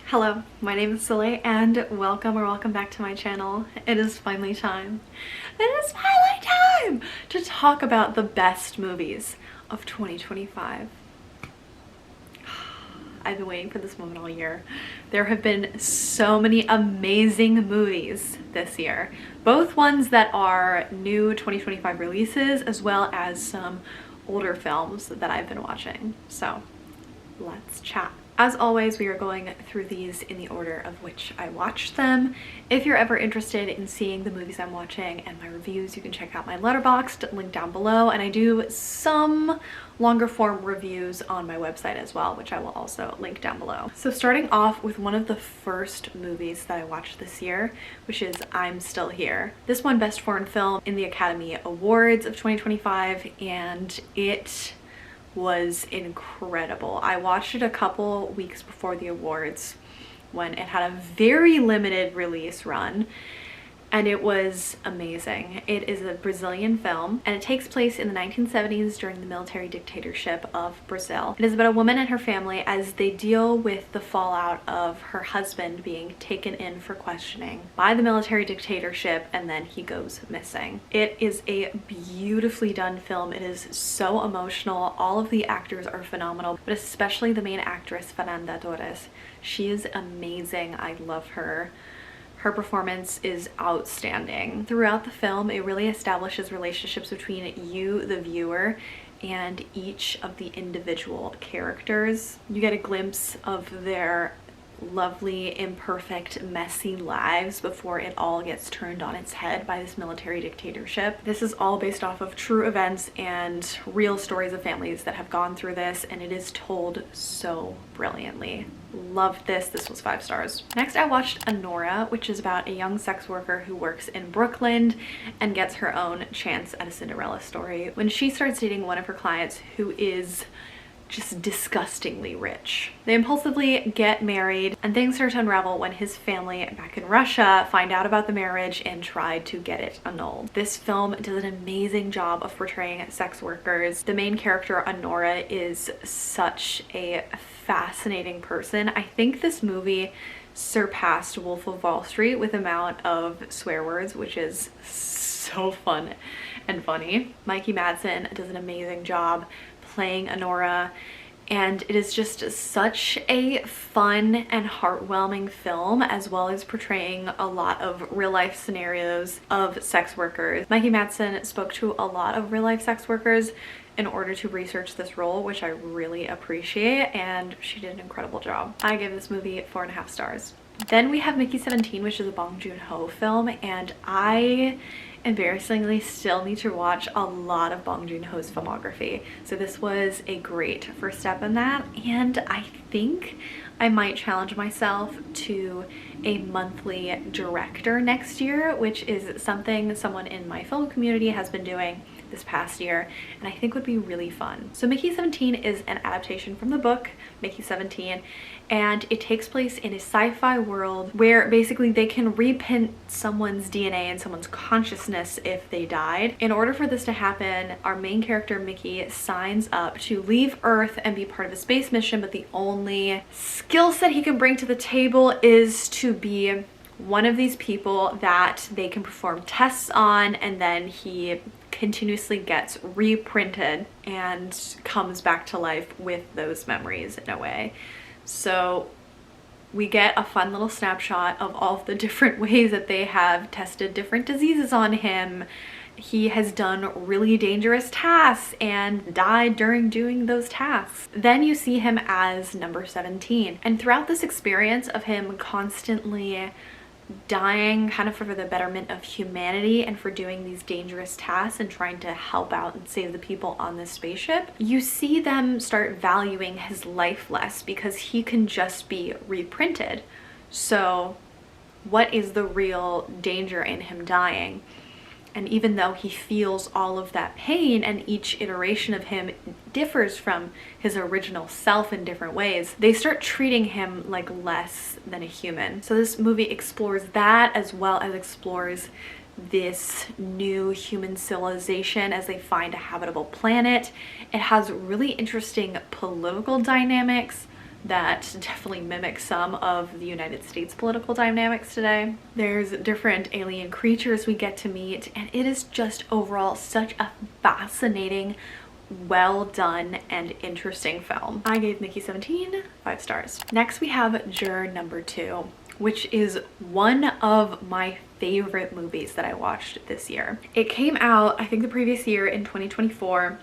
Hello, my name is Soleil and welcome back to my channel. It is finally time. It is finally time to talk about the best movies of 2025. I've been waiting for this moment all year. There have been so many amazing movies this year, both ones that are new 2025 releases as well as some older films that I've been watching. So let's chat. As always, we are going through these in the order of which I watched them. If you're ever interested in seeing the movies I'm watching and my reviews, you can check out my Letterboxd link down below, and I do some longer form reviews on my website as well, which I will also link down below. So starting off with one of the first movies that I watched this year, which is I'm Still Here. This won Best Foreign Film in the Academy Awards of 2025, and it was incredible. I watched it a couple weeks before the awards when it had a very limited release run, and it was amazing. It is a Brazilian film and it takes place in the 1970s during the military dictatorship of Brazil. It is about a woman and her family as they deal with the fallout of her husband being taken in for questioning by the military dictatorship, and then he goes missing. It is a beautifully done film. It is so emotional. All of the actors are phenomenal, but especially the main actress, Fernanda Torres. She is amazing. I love her. Her performance is outstanding. Throughout the film, it really establishes relationships between you, the viewer, and each of the individual characters. You get a glimpse of their lovely, imperfect, messy lives before it all gets turned on its head by this military dictatorship. This is all based off of true events and real stories of families that have gone through this, and it is told so brilliantly. Loved this. This was 5 stars. Next, I watched Honora, which is about a young sex worker who works in Brooklyn and gets her own chance at a Cinderella story when she starts dating one of her clients who is just disgustingly rich. They impulsively get married, and things start to unravel when his family back in Russia find out about the marriage and try to get it annulled. This film does an amazing job of portraying sex workers. The main character, Honora, is such a fascinating person. I think this movie surpassed Wolf of Wall Street with amount of swear words, which is so fun and funny. Mikey Madsen does an amazing job playing Honora, and it is just such a fun and heartwarming film, as well as portraying a lot of real life scenarios of sex workers. Mikey Madsen spoke to a lot of real life sex workers in order to research this role, which I really appreciate, and she did an incredible job. I give this movie 4.5 stars. Then we have Mickey 17, which is a Bong Joon-ho film, and I embarrassingly still need to watch a lot of Bong Joon-ho's filmography. So this was a great first step in that, and I think I might challenge myself to a monthly director next year, which is something someone in my film community has been doing this past year, and I think would be really fun. So Mickey 17 is an adaptation from the book Mickey 17, and it takes place in a sci-fi world where basically they can reprint someone's DNA and someone's consciousness if they died. In order for this to happen, our main character Mickey signs up to leave Earth and be part of a space mission, but the only skill set he can bring to the table is to be one of these people that they can perform tests on, and then he continuously gets reprinted and comes back to life with those memories in a way. So we get a fun little snapshot of all of the different ways that they have tested different diseases on him. He has done really dangerous tasks and died during doing those tasks. Then you see him as number 17, and throughout this experience of him constantly dying kind of for the betterment of humanity and for doing these dangerous tasks and trying to help out and save the people on this spaceship, you see them start valuing his life less because he can just be reprinted. So what is the real danger in him dying? And even though he feels all of that pain and each iteration of him differs from his original self in different ways, they start treating him like less than a human. So this movie explores that, as well as explores this new human civilization as they find a habitable planet. It has really interesting political dynamics, that definitely mimic some of the United States political dynamics today. There's different alien creatures we get to meet, and it is just overall such a fascinating, well done and interesting film. I gave Mickey 17 5 stars. Next we have Juror number 2, which is one of my favorite movies that I watched this year. It came out, I think, the previous year in 2024.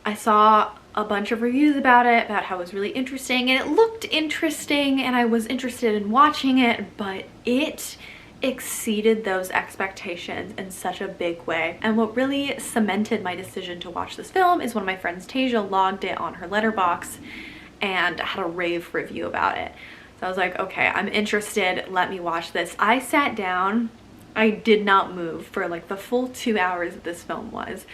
I saw a bunch of reviews about it, about how it was really interesting, and it looked interesting and I was interested in watching it, but it exceeded those expectations in such a big way. And what really cemented my decision to watch this film is one of my friends, Tasia, logged it on her letterbox and had a rave review about it. So I was like, okay, I'm interested, let me watch this. I sat down, I did not move for like the full 2 hours that this film was.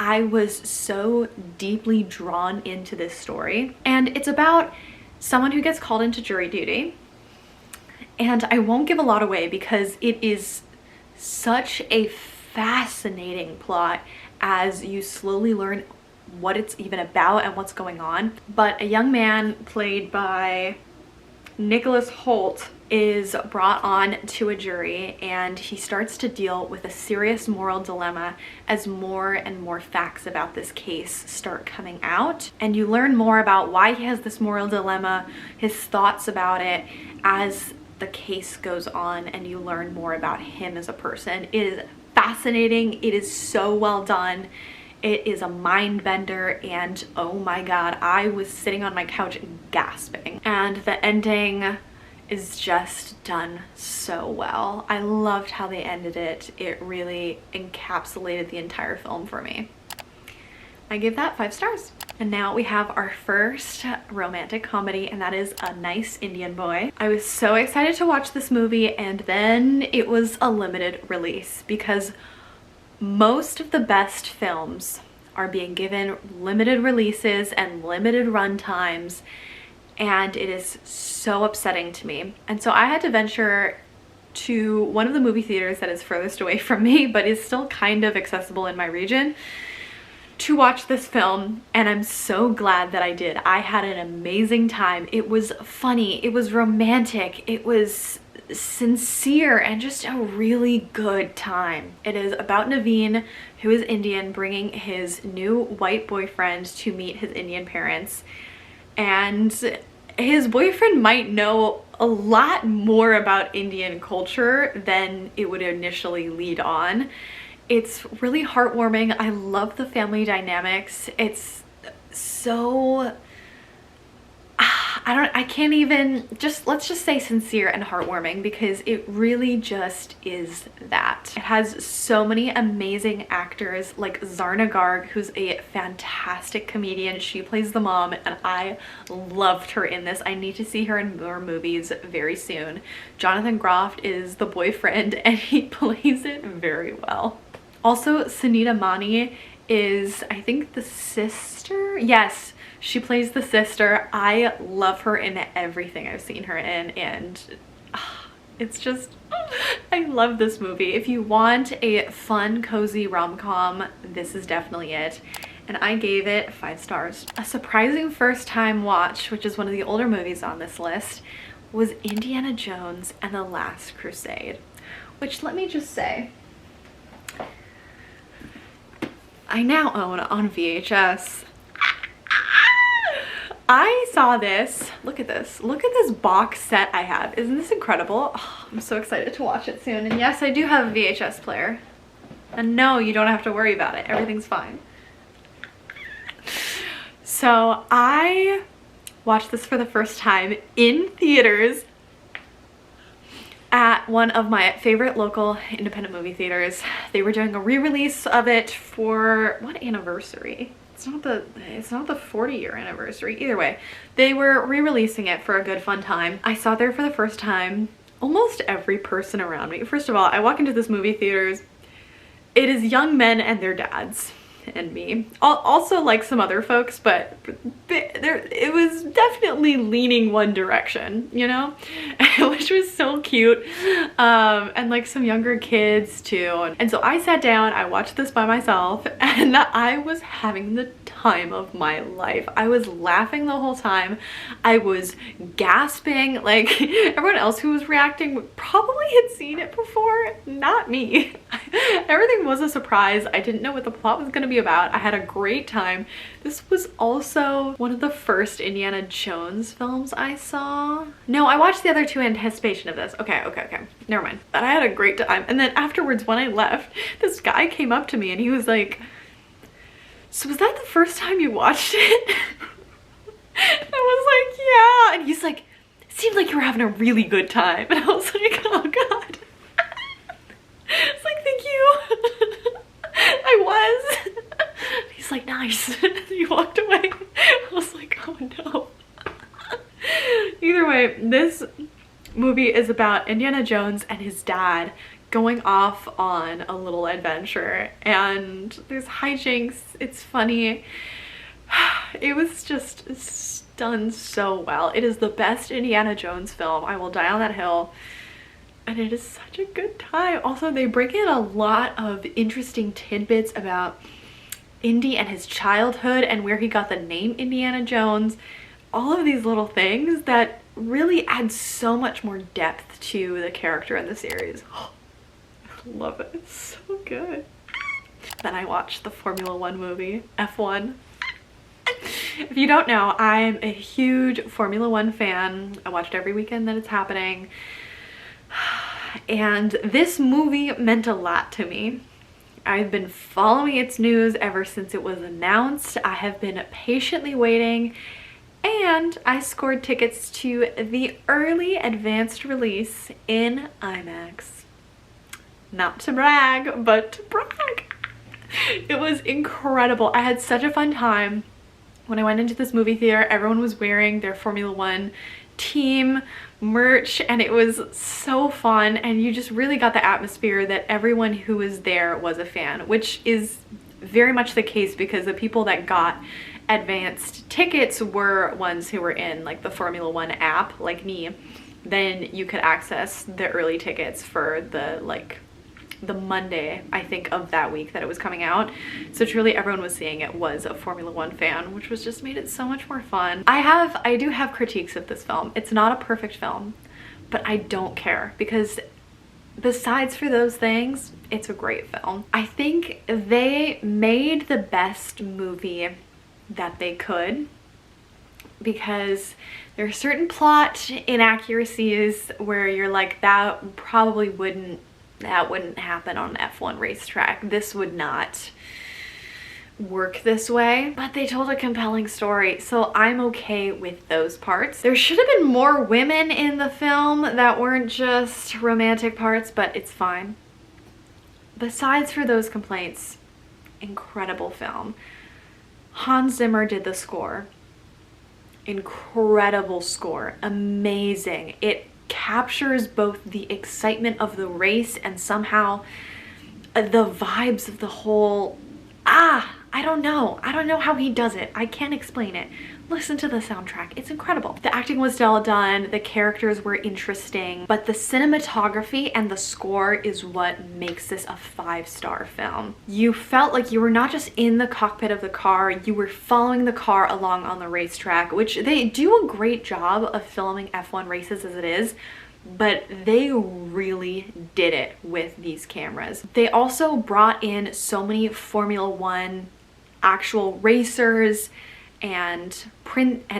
I was so deeply drawn into this story. And it's about someone who gets called into jury duty. And I won't give a lot away because it is such a fascinating plot as you slowly learn what it's even about and what's going on. But a young man played by Nicholas Hoult is brought on to a jury, and he starts to deal with a serious moral dilemma as more and more facts about this case start coming out. And you learn more about why he has this moral dilemma, his thoughts about it as the case goes on, and you learn more about him as a person. It is fascinating. It is so well done. It is a mind bender, and oh my god, I was sitting on my couch gasping. And the ending is just done so well. I loved how they ended it. It really encapsulated the entire film for me. I give that 5 stars. And now we have our first romantic comedy, and that is A Nice Indian Boy. I was so excited to watch this movie, and then it was a limited release because most of the best films are being given limited releases and limited run times, and it is so upsetting to me. And so I had to venture to one of the movie theaters that is furthest away from me but is still kind of accessible in my region to watch this film, and I'm so glad that I did. I had an amazing time. It was funny, it was romantic, it was sincere, and just a really good time. It is about Naveen, who is Indian, bringing his new white boyfriend to meet his Indian parents, and his boyfriend might know a lot more about Indian culture than it would initially lead on. It's really heartwarming. I love the family dynamics. It's so, I can't even, let's just say sincere and heartwarming, because it really just is that. It has so many amazing actors, like Zarna Garg, who's a fantastic comedian. She plays the mom, and I loved her in this. I need to see her in more movies very soon. Jonathan Groff is the boyfriend, and he plays it very well. Also, Sunita Mani is, I think, the sister? Yes, she plays the sister. I love her in everything I've seen her in, and it's just, I love this movie. If you want a fun, cozy rom-com, this is definitely it. And I gave it 5 stars. A surprising first-time watch, which is one of the older movies on this list, was Indiana Jones and the Last Crusade, which, let me just say, I now own on VHS. I saw this, look at this box set I have. Isn't this incredible? Oh, I'm so excited to watch it soon. And yes, I do have a VHS player. And no, you don't have to worry about it. Everything's fine. So I watched this for the first time in theaters at one of my favorite local independent movie theaters. They were doing a re-release of it for what anniversary? It's not the 40-year anniversary. Either way, they were re-releasing it for a good fun time. I saw it there for the first time. Almost every person around me. First of all, I walk into this movie theaters. It is young men and their dads. and me. Also like some other folks, but it was definitely leaning one direction, you know, which was so cute. And like some younger kids too. And so I sat down, I watched this by myself, and I was having the time of my life. I was laughing the whole time. I was gasping. Like everyone else who was reacting probably had seen it before, not me. Everything was a surprise. I didn't know what the plot was going to be about. I had a great time. This was also one of the first Indiana Jones films I saw. No, I watched the other two in anticipation of this. Okay. Never mind. But I had a great time. And then afterwards, when I left, this guy came up to me and he was like, "So was that the first time you watched it?" I was like, "Yeah." And he's like, "It seemed like you were having a really good time." And I was like, "Oh God." It's like, "Thank you." I was. He's like, "Nice." He walked away. I was like, "Oh no." Either way, this movie is about Indiana Jones and his dad going off on a little adventure, and there's hijinks. It's funny. It was just done so well. It is the best Indiana Jones film. I will die on that hill. And it is such a good time. Also, they bring in a lot of interesting tidbits about Indy and his childhood and where he got the name Indiana Jones. All of these little things that really add so much more depth to the character in the series. Oh, I love it. It's so good. Then I watched the Formula One movie, F1. If you don't know, I'm a huge Formula One fan. I watch it every weekend that it's happening. And this movie meant a lot to me. I've been following its news ever since it was announced. I have been patiently waiting, and I scored tickets to the early advanced release in IMAX. Not to brag, but to brag. It was incredible. I had such a fun time. When I went into this movie theater, everyone was wearing their Formula One team merch, and it was so fun, and you just really got the atmosphere that everyone who was there was a fan, which is very much the case because the people that got advanced tickets were ones who were in like the Formula One app, like me. Then you could access the early tickets for the Monday, I think, of that week that it was coming out. So truly everyone was seeing it was a Formula One fan, which was just made it so much more fun. I do have critiques of this film. It's not a perfect film, but I don't care because besides for those things, it's a great film. I think they made the best movie that they could, because there are certain plot inaccuracies where you're like, that probably wouldn't happen on an F1 racetrack. This would not work this way, but they told a compelling story, so I'm okay with those parts. There should have been more women in the film that weren't just romantic parts, but it's fine. Besides for those complaints, incredible film. Hans Zimmer did the score. Incredible score, amazing. It captures both the excitement of the race and somehow the vibes of the whole, I don't know how he does it. I can't explain it. Listen to the soundtrack, it's incredible. The acting was well done, the characters were interesting, but the cinematography and the score is what makes this a 5-star film. You felt like you were not just in the cockpit of the car, you were following the car along on the racetrack, which they do a great job of filming F1 races as it is, but they really did it with these cameras. They also brought in so many Formula One actual racers and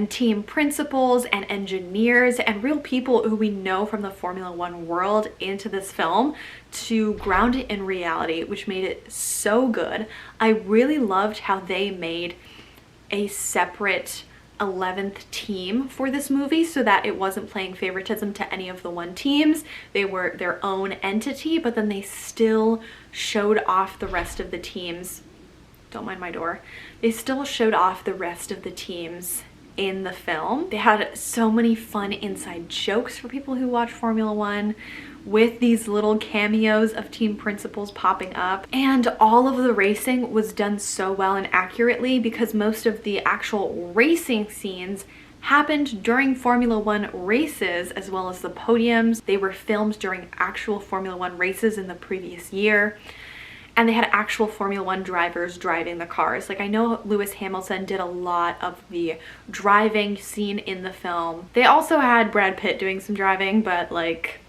team principals and engineers and real people who we know from the Formula One world into this film to ground it in reality, which made it so good. I really loved how they made a separate 11th team for this movie so that it wasn't playing favoritism to any of the one teams. They were their own entity, but then they still showed off the rest of the teams. Don't mind my door. They still showed off the rest of the teams in the film. They had so many fun inside jokes for people who watch Formula One, with these little cameos of team principals popping up. And all of the racing was done so well and accurately because most of the actual racing scenes happened during Formula One races, as well as the podiums. They were filmed during actual Formula One races in the previous year. And they had actual Formula One drivers driving the cars. Like, I know Lewis Hamilton did a lot of the driving scene in the film. They also had Brad Pitt doing some driving, but like,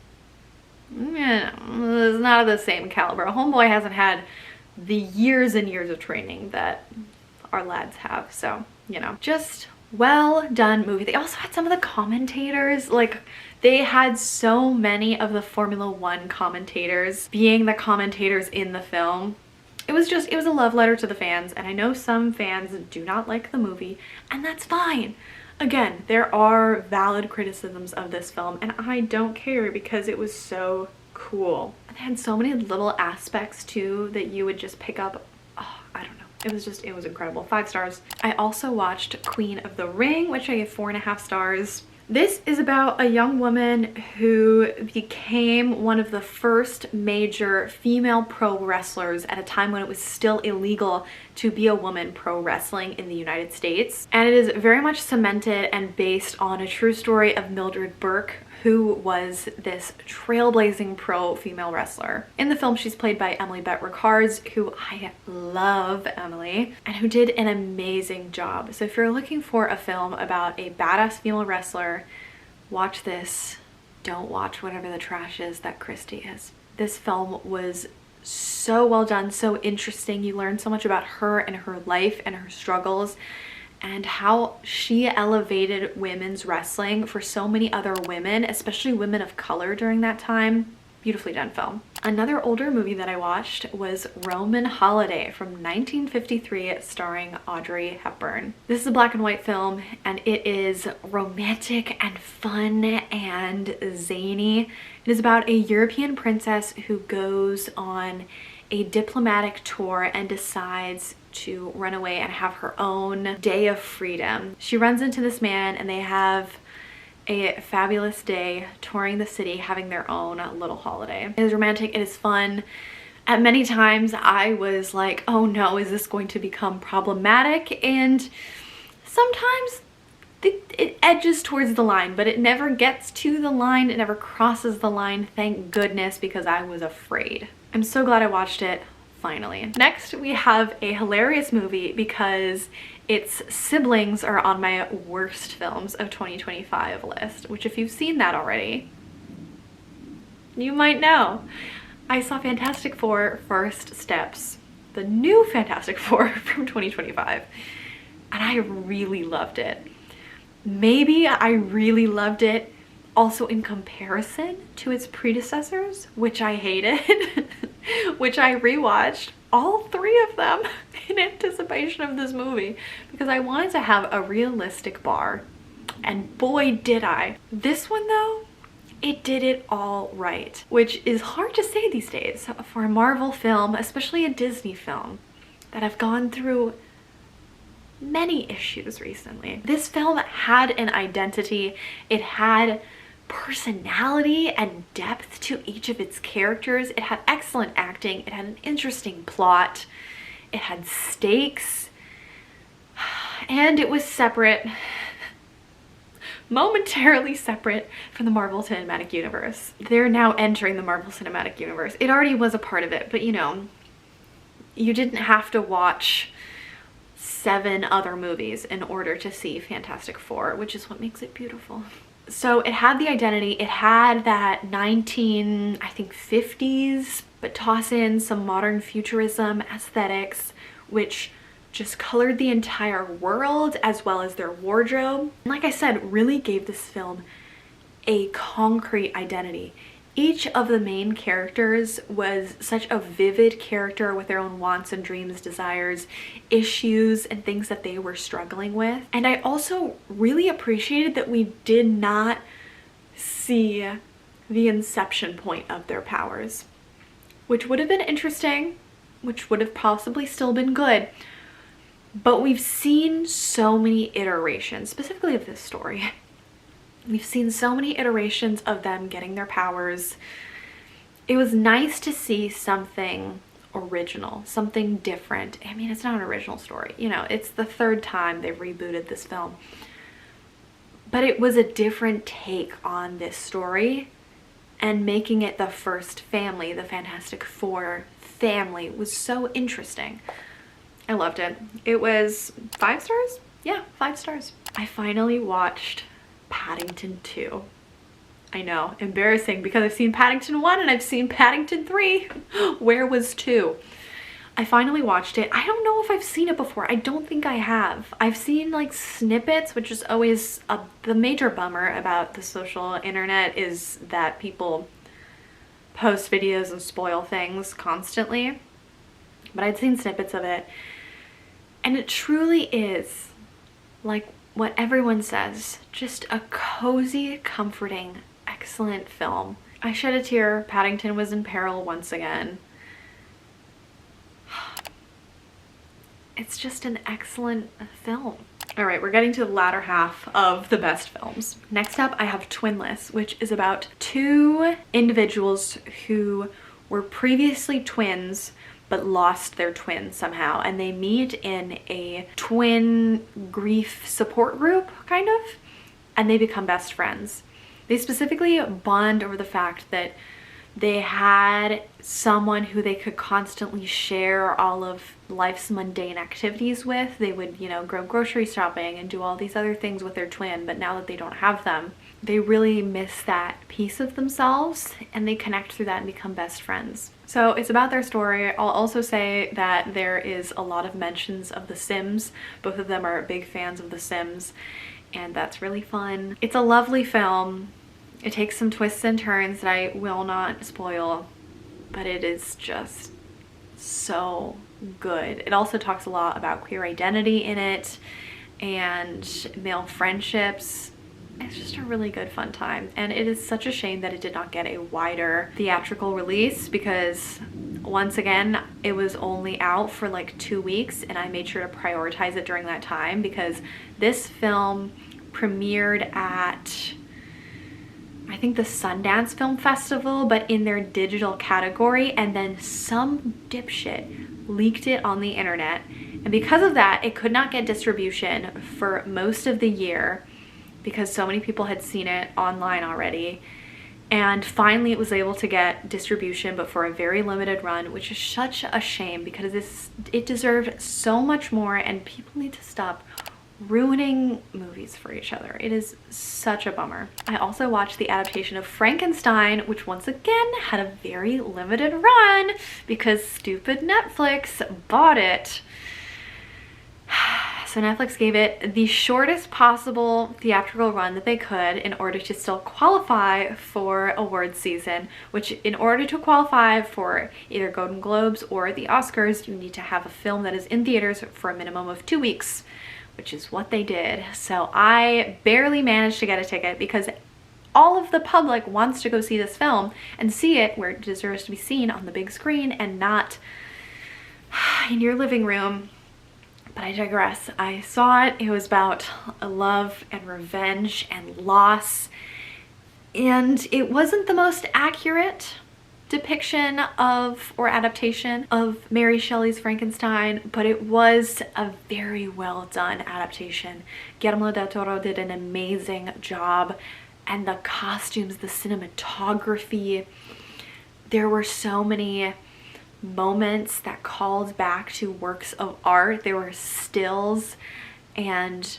it's not of the same caliber. Homeboy hasn't had the years and years of training that our lads have. So, you know, just well done movie. They also had some of the commentators, like they had so many of the Formula One commentators being the commentators in the film. It was a love letter to the fans, and I know some fans do not like the movie, and that's fine. Again, there are valid criticisms of this film, and I don't care because it was so cool. It had so many little aspects too that you would just pick up. Oh, I don't know. It was incredible. 5 stars. I also watched Queen of the Ring, which I gave 4.5 stars. This is about a young woman who became one of the first major female pro wrestlers at a time when it was still illegal to be a woman pro wrestling in the United States. And it is very much cemented and based on a true story of Mildred Burke, who was this trailblazing pro female wrestler. In the film, she's played by Emily Bett Rickards, who I love Emily, and who did an amazing job. So if you're looking for a film about a badass female wrestler, watch this. Don't watch whatever the trash is that Christy is. This film was so well done, so interesting. You learn so much about her and her life and her struggles, and how she elevated women's wrestling for so many other women, especially women of color during that time. Beautifully done film. Another older movie that I watched was Roman Holiday from 1953, starring Audrey Hepburn. This is a black and white film, and it is romantic and fun and zany. It is about a European princess who goes on a diplomatic tour and decides to run away and have her own day of freedom. She runs into this man, and they have a fabulous day touring the city, having their own little holiday. It is romantic, it is fun. At many times I was like, oh no, is this going to become problematic? And sometimes it edges towards the line, but it never gets to the line, it never crosses the line, thank goodness, because I was afraid. I'm so glad I watched it, finally. Next, we have a hilarious movie because its siblings are on my worst films of 2025 list, which if you've seen that already, you might know. I saw Fantastic Four First Steps, the new Fantastic Four from 2025, and I really loved it. Maybe I really loved it also in comparison to its predecessors, which I hated, which I rewatched all 3 of them in anticipation of this movie because I wanted to have a realistic bar, and boy did I. This one though, it did it all right, which is hard to say these days for a Marvel film, especially a Disney film that have gone through many issues recently. This film had an identity, it had personality and depth to each of its characters. It had excellent acting, it had an interesting plot, it had stakes, and it was separate, momentarily separate from the Marvel Cinematic Universe. They're now entering the Marvel Cinematic Universe. It already was a part of it, but you know, you didn't have to watch 7 other movies in order to see Fantastic Four, which is what makes it beautiful. So it had the identity, it had that 50s, but toss in some modern futurism aesthetics, which just colored the entire world as well as their wardrobe. And like I said, really gave this film a concrete identity. Each of the main characters was such a vivid character with their own wants and dreams, desires, issues, and things that they were struggling with. And I also really appreciated that we did not see the inception point of their powers, which would have been interesting, which would have possibly still been good. But we've seen so many iterations, specifically of this story. We've seen so many iterations of them getting their powers. It was nice to see something original, something different. I mean, it's not an original story, you know, it's the third time they've rebooted this film. But it was a different take on this story, and making it the first family, the Fantastic Four family, was so interesting. I loved it. It was 5 stars? Yeah, 5 stars. I finally watched Paddington 2. I know, embarrassing, because I've seen Paddington 1 and I've seen Paddington 3. Where was 2? I finally watched it. I don't know if I've seen it before. I don't think I have. I've seen like snippets, which is always the major bummer about the social internet, is that people post videos and spoil things constantly. But I'd seen snippets of it, and it truly is like what everyone says, just a cozy, comforting, excellent film. I shed a tear. Paddington was in peril once again. It's just an excellent film. All right, we're getting to the latter half of the best films. Next up, I have Twinless, which is about 2 individuals who were previously twins but lost their twin somehow, and they meet in a twin grief support group, kind of, and they become best friends. They specifically bond over the fact that they had someone who they could constantly share all of life's mundane activities with. They would, you know, go grocery shopping and do all these other things with their twin, but now that they don't have them, they really miss that piece of themselves, and they connect through that and become best friends. So it's about their story. I'll also say that there is a lot of mentions of The Sims. Both of them are big fans of The Sims, and that's really fun. It's a lovely film. It takes some twists and turns that I will not spoil, but it is just so good. It also talks a lot about queer identity in it and male friendships. It's just a really good fun time, and it is such a shame that it did not get a wider theatrical release, because once again, it was only out for like 2 weeks, and I made sure to prioritize it during that time, because this film premiered at, I think, the Sundance Film Festival, but in their digital category, and then some dipshit leaked it on the internet, and because of that, it could not get distribution for most of the year because so many people had seen it online already. And finally it was able to get distribution, but for a very limited run, which is such a shame, because it deserved so much more, and people need to stop ruining movies for each other. It is such a bummer. I also watched the adaptation of Frankenstein, which once again had a very limited run because stupid Netflix bought it. So Netflix gave it the shortest possible theatrical run that they could in order to still qualify for awards season, which, in order to qualify for either Golden Globes or the Oscars, you need to have a film that is in theaters for a minimum of 2 weeks, which is what they did. So I barely managed to get a ticket because all of the public wants to go see this film and see it where it deserves to be seen, on the big screen, and not in your living room. But I digress. I saw it. It was about love and revenge and loss. And it wasn't the most accurate depiction of, or adaptation of, Mary Shelley's Frankenstein, but it was a very well done adaptation. Guillermo del Toro did an amazing job, and the costumes, the cinematography, there were so many moments that called back to works of art. There were stills and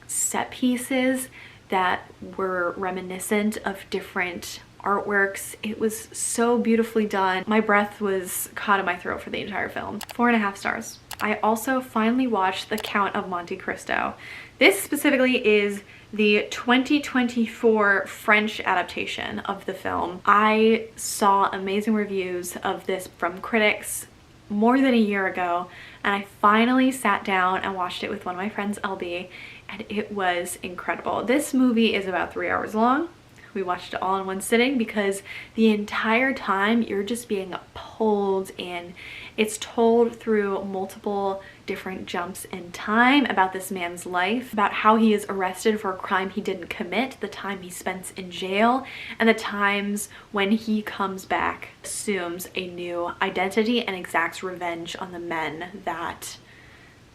set pieces that were reminiscent of different artworks. It was so beautifully done. My breath was caught in my throat for the entire film. 4.5 stars. I also finally watched The Count of Monte Cristo. This specifically is the 2024 French adaptation of the film. I saw amazing reviews of this from critics more than a year ago, and I finally sat down and watched it with one of my friends, LB, and it was incredible. This movie is about 3 hours long, We watched it all in one sitting because the entire time you're just being pulled in. It's told through multiple different jumps in time about this man's life, about how he is arrested for a crime he didn't commit, the time he spends in jail, and the times when he comes back, assumes a new identity, and exacts revenge on the men that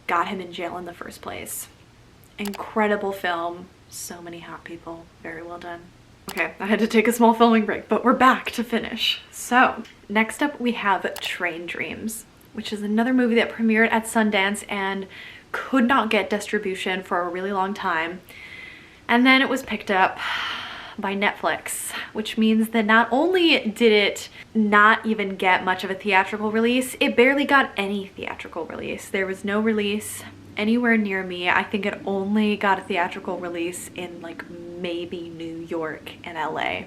got him in jail in the first place. Incredible film. So many hot people. Very well done. Okay, I had to take a small filming break, but we're back to finish. So, next up we have Train Dreams, which is another movie that premiered at Sundance and could not get distribution for a really long time. And then it was picked up by Netflix, which means that not only did it not even get much of a theatrical release, it barely got any theatrical release. There was no release anywhere near me. I think it only got a theatrical release in like maybe New York and LA,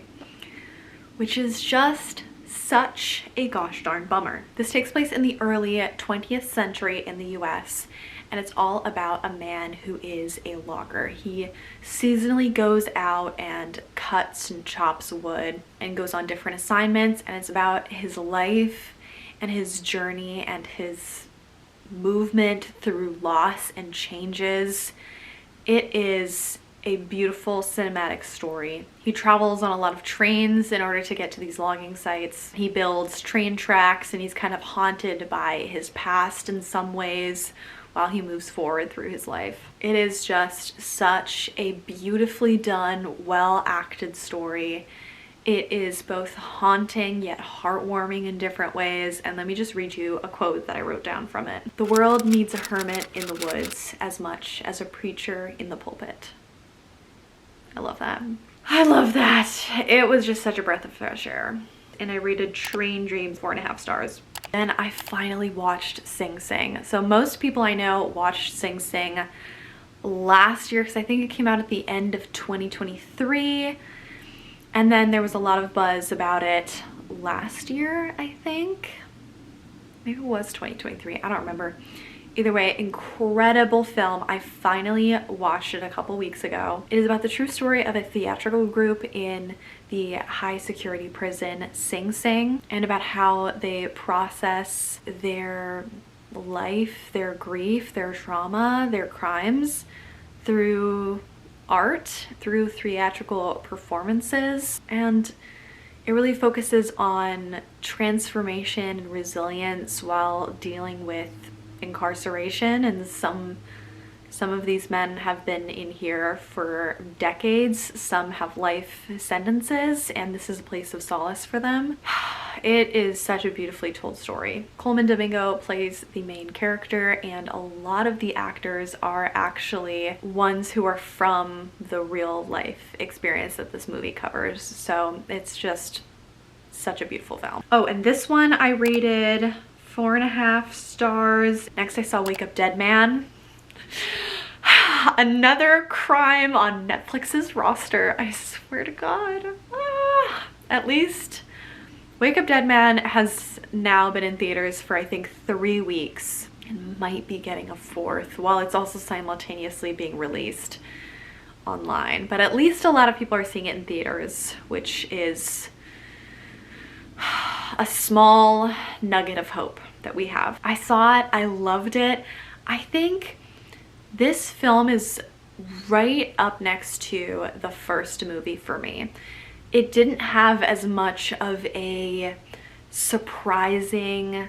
which is just such a gosh darn bummer. This takes place in the early 20th century in the US, and it's all about a man who is a logger. He seasonally goes out and cuts and chops wood and goes on different assignments, and it's about his life and his journey and his movement through loss and changes. It is a beautiful cinematic story. He travels on a lot of trains in order to get to these logging sites. He builds train tracks, and he's kind of haunted by his past in some ways while he moves forward through his life. It is just such a beautifully done, well acted story. It is both haunting yet heartwarming in different ways, and let me just read you a quote that I wrote down from it. "The world needs a hermit in the woods as much as a preacher in the pulpit." I love that. I love that. It was just such a breath of fresh air. And I rated Train Dreams 4.5 stars. Then I finally watched Sing Sing. So most people I know watched Sing Sing last year because I think it came out at the end of 2023. And then there was a lot of buzz about it last year, I think. Maybe it was 2023. I don't remember. Either way, incredible film. I finally watched it a couple weeks ago. It is about the true story of a theatrical group in the high security prison Sing Sing, and about how they process their life, their grief, their trauma, their crimes through art, through theatrical performances. And it really focuses on transformation and resilience while dealing with incarceration, and some of these men have been in here for decades. Some have life sentences, and this is a place of solace for them. It is such a beautifully told story. Coleman Domingo plays the main character, and a lot of the actors are actually ones who are from the real life experience that this movie covers. So it's just such a beautiful film. Oh, and this one I rated 4.5 stars. Next I saw Wake Up Dead Man. Another crime on Netflix's roster. I swear to God. At least Wake Up Dead Man has now been in theaters for I think 3 weeks and might be getting a 4th, while it's also simultaneously being released online. But at least a lot of people are seeing it in theaters, which is a small nugget of hope that we have. I saw it, I loved it. I think this film is right up next to the first movie for me. It didn't have as much of a surprising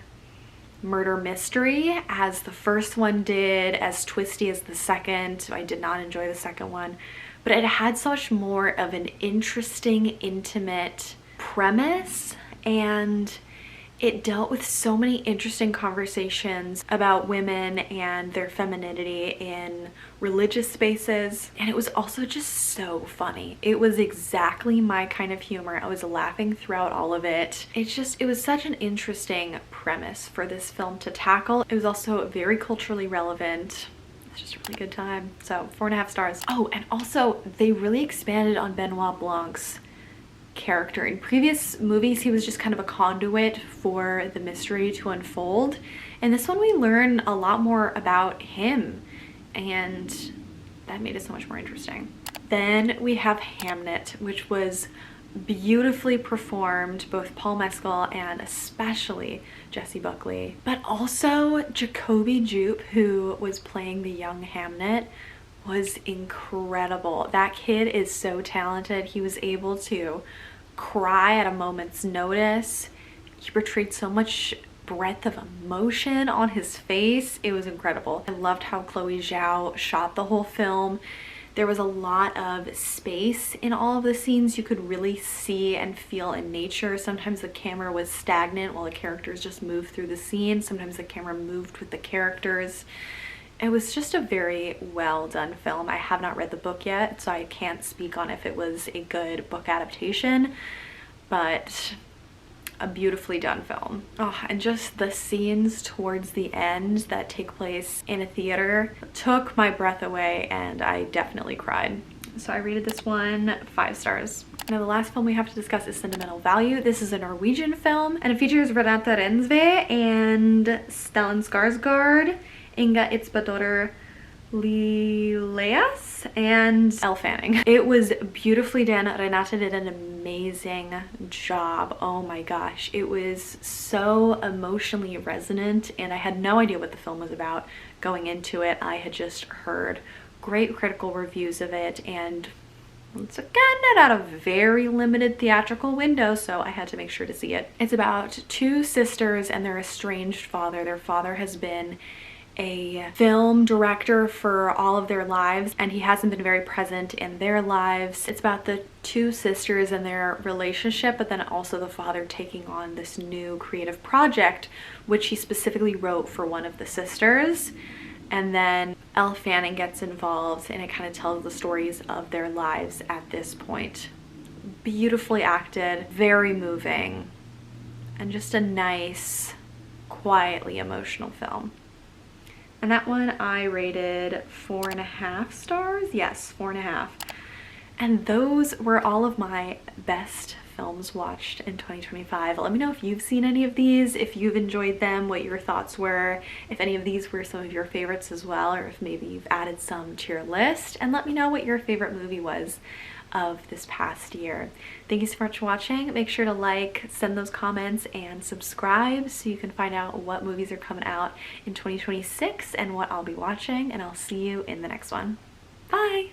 murder mystery as the first one did, as twisty as the second. I did not enjoy the second one, but it had so much more of an interesting, intimate premise, and it dealt with so many interesting conversations about women and their femininity in religious spaces. And it was also just so funny. It was exactly my kind of humor. I was laughing throughout all of it. It was such an interesting premise for this film to tackle. It was also very culturally relevant. It's just a really good time. So 4.5 stars. Oh, and also they really expanded on Benoit Blanc's character. In previous movies he was just kind of a conduit for the mystery to unfold, and this one we learn a lot more about him, and that made it so much more interesting. Then we have Hamnet, which was beautifully performed, both Paul Mescal and especially Jessie Buckley, but also Jacoby Jupe, who was playing the young Hamnet, was incredible. That kid is so talented. He was able to cry at a moment's notice. He portrayed so much breadth of emotion on his face. It was incredible. I loved how Chloe Zhao shot the whole film. There was a lot of space in all of the scenes. You could really see and feel in nature. Sometimes the camera was stagnant while the characters just moved through the scene. Sometimes the camera moved with the characters. It was just a very well done film. I have not read the book yet, so I can't speak on if it was a good book adaptation, but a beautifully done film. Oh, and just the scenes towards the end that take place in a theater took my breath away, and I definitely cried. So I rated this one 5 stars. Now the last film we have to discuss is Sentimental Value. This is a Norwegian film, and it features Renate Reinsve and Stellan Skarsgård, Inga Itzbadottir Lileas, and Elle Fanning. It was beautifully done. Renate did an amazing job. Oh my gosh, it was so emotionally resonant, and I had no idea what the film was about going into it. I had just heard great critical reviews of it, and once again, it had a very limited theatrical window, so I had to make sure to see it. It's about 2 sisters and their estranged father. Their father has been a film director for all of their lives, and he hasn't been very present in their lives. It's about the 2 sisters and their relationship, but then also the father taking on this new creative project, which he specifically wrote for one of the sisters. And then Elle Fanning gets involved, and it kind of tells the stories of their lives at this point. Beautifully acted, very moving, and just a nice, quietly emotional film. And that one I rated 4.5 stars. Yes, 4.5. And those were all of my best films watched in 2025. Let me know if you've seen any of these, if you've enjoyed them, what your thoughts were, if any of these were some of your favorites as well, or if maybe you've added some to your list. And let me know what your favorite movie was of this past year. Thank you so much for watching. Make sure to like, send those comments, and subscribe so you can find out what movies are coming out in 2026 and what I'll be watching, and I'll see you in the next one. Bye!